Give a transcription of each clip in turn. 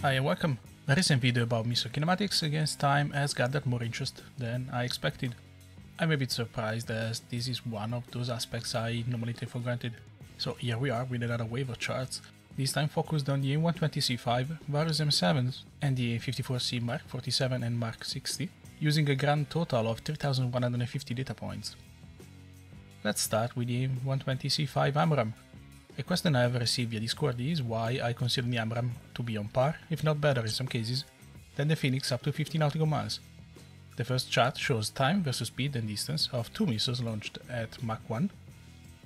Hi and welcome. The recent video about missile kinematics against time has gathered more interest than I expected. I'm a bit surprised as this is one of those aspects I normally take for granted. So here we are with another wave of charts, this time focused on the AIM120C5, various AIM7s and the AIM54C Mark 47 and Mark 60, using a grand total of 3150 data points. Let's start with the AIM120C5 AMRAAM. A question I have received via Discord is why I consider the AMRAAM to be on par, if not better in some cases, than the Phoenix up to 50 nautical miles. The first chart shows time versus speed and distance of two missiles launched at Mach 1,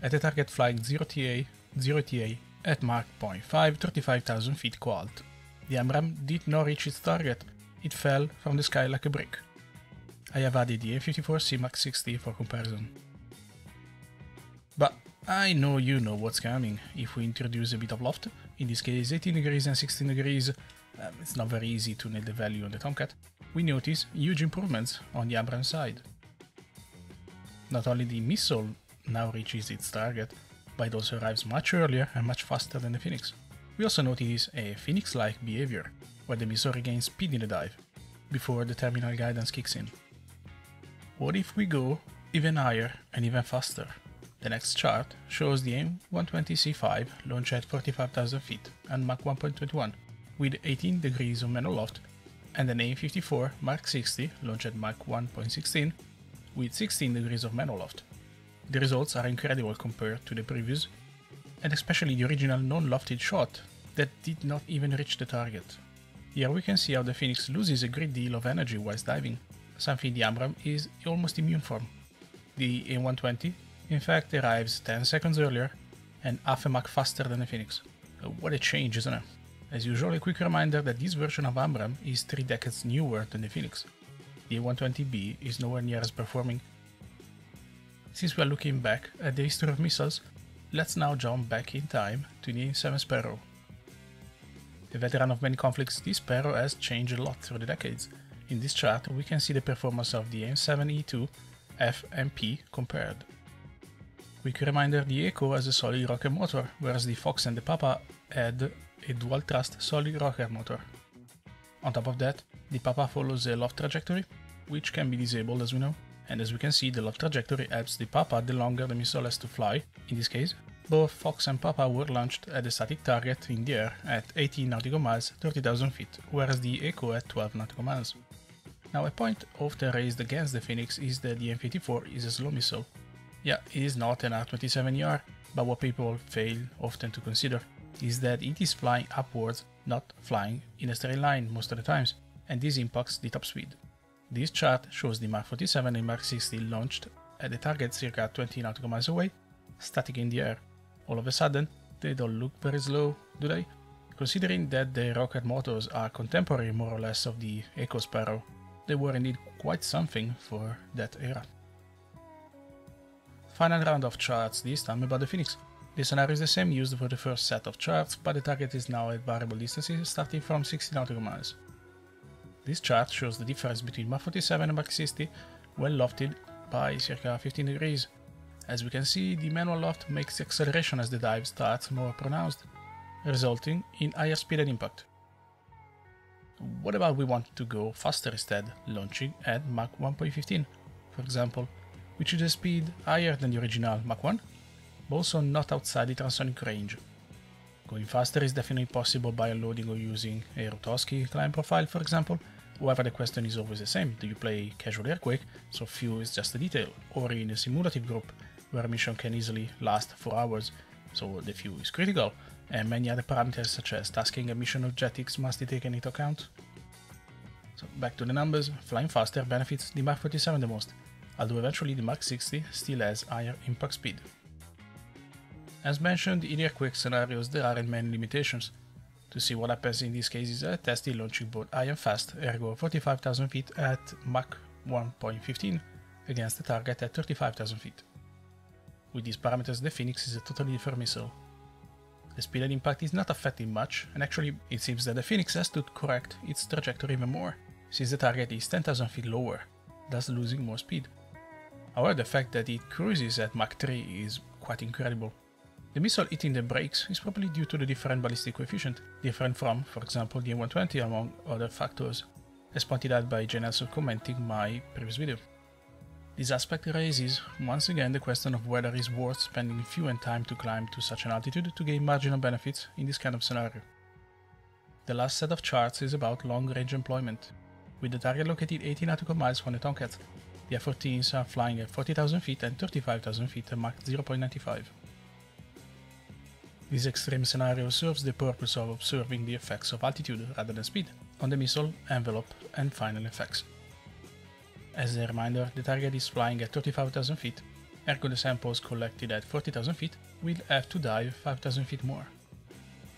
at a target flying 0TA, 0TA at Mach 0.5, 35,000 feet co-alt. The AMRAAM did not reach its target, it fell from the sky like a brick. I have added the AIM54C Mark 60 for comparison. But I know you know what's coming. If we introduce a bit of loft, in this case 18 degrees and 16 degrees, it's not very easy to nail the value on the Tomcat, we notice huge improvements on the AMRAAM side. Not only the missile now reaches its target, but it also arrives much earlier and much faster than the Phoenix. We also notice a Phoenix-like behavior, where the missile regains speed in the dive, before the terminal guidance kicks in. What if we go even higher and even faster? The next chart shows the AIM120C5 launched at 45,000 feet and Mach 1.21 with 18 degrees of manual loft, and an AIM54 Mark 60 launched at Mach 1.16 with 16 degrees of manual loft. The results are incredible compared to the previous, and especially the original non-lofted shot that did not even reach the target. Here we can see how the Phoenix loses a great deal of energy whilst diving, something the AMRAAM is almost immune from. The AIM120 in fact arrives 10 seconds earlier and half a Mach faster than the Phoenix. What a change, isn't it? As usual, a quick reminder that this version of AMRAAM is 3 decades newer than the Phoenix. The AIM120B is nowhere near as performing. Since we are looking back at the history of missiles, let's now jump back in time to the AIM7 Sparrow. A veteran of many conflicts, this Sparrow has changed a lot through the decades. In this chart we can see the performance of the AIM7E2 F and P compared. Quick reminder, the Echo has a solid rocket motor, whereas the Fox and the Papa had a dual thrust solid rocket motor. On top of that, the Papa follows a loft trajectory, which can be disabled as we know, and as we can see the loft trajectory helps the Papa the longer the missile has to fly. In this case, both Fox and Papa were launched at a static target in the air at 18 nautical miles, 30,000 feet, whereas the Echo at 12 nautical miles. Now a point often raised against the Phoenix is that the AIM54 is a slow missile. Yeah, it is not an R27ER, but what people fail often to consider is that it is flying upwards, not flying in a straight line most of the times, and this impacts the top speed. This chart shows the Mark 47 and Mark 60 launched at a target circa 20 nautical miles away, static in the air. All of a sudden, they don't look very slow, do they? Considering that the rocket motors are contemporary more or less of the Echo Sparrow, they were indeed quite something for that era. Final round of charts, this time about the Phoenix. The scenario is the same used for the first set of charts, but the target is now at variable distances starting from 60 nautical miles. This chart shows the difference between Mark 47 and Mark 60 when lofted by circa 15 degrees. As we can see, the manual loft makes the acceleration as the dive starts more pronounced, resulting in higher speed and impact. What about we want to go faster instead, launching at Mach 1.15, for example, which is a speed higher than the original Mach 1, but also not outside the transonic range. Going faster is definitely possible by unloading or using a Rutowski climb profile, for example. However, the question is always the same: do you play casual airquake, so fuel is just a detail, or in a simulative group where a mission can easily last 4 hours, so the fuel is critical, and many other parameters such as tasking and mission objectives must be taken into account? So back to the numbers, flying faster benefits the Mark 47 the most, although eventually the Mark 60 still has higher impact speed. As mentioned, in airquake scenarios there aren't many limitations. To see what happens in these cases, I tested launching both high and fast, ergo 45,000 feet at Mach 1.15 against the target at 35,000 feet. With these parameters, the Phoenix is a totally different missile. The speed and impact is not affected much, and actually it seems that the Phoenix has to correct its trajectory even more, since the target is 10,000 feet lower, thus losing more speed. However, the fact that it cruises at Mach 3 is quite incredible. The missile hitting the brakes is probably due to the different ballistic coefficient, different from, for example, the AIM120 among other factors, as pointed out by J. Nelson commenting my previous video. This aspect raises, once again, the question of whether it's worth spending fuel and time to climb to such an altitude to gain marginal benefits in this kind of scenario. The last set of charts is about long-range employment. With the target located 80 nautical miles from the Tomcat, the F-14s are flying at 40,000 feet and 35,000 feet at Mach 0.95. This extreme scenario serves the purpose of observing the effects of altitude rather than speed on the missile, envelope, and final effects. As a reminder, the target is flying at 35,000 feet, ergo the samples collected at 40,000 feet will have to dive 5,000 feet more.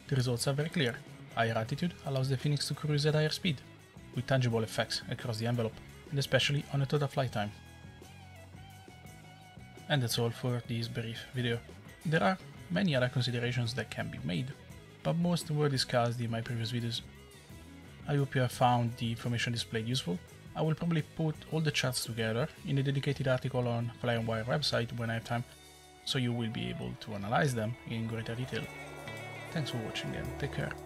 The results are very clear. Higher altitude allows the Phoenix to cruise at higher speed, with tangible effects across the envelope, and especially on the total flight time. And that's all for this brief video. There are many other considerations that can be made, but most were discussed in my previous videos. I hope you have found the information displayed useful. I will probably put all the charts together in a dedicated article on Fly on Wire website when I have time, so you will be able to analyze them in greater detail. Thanks for watching and take care.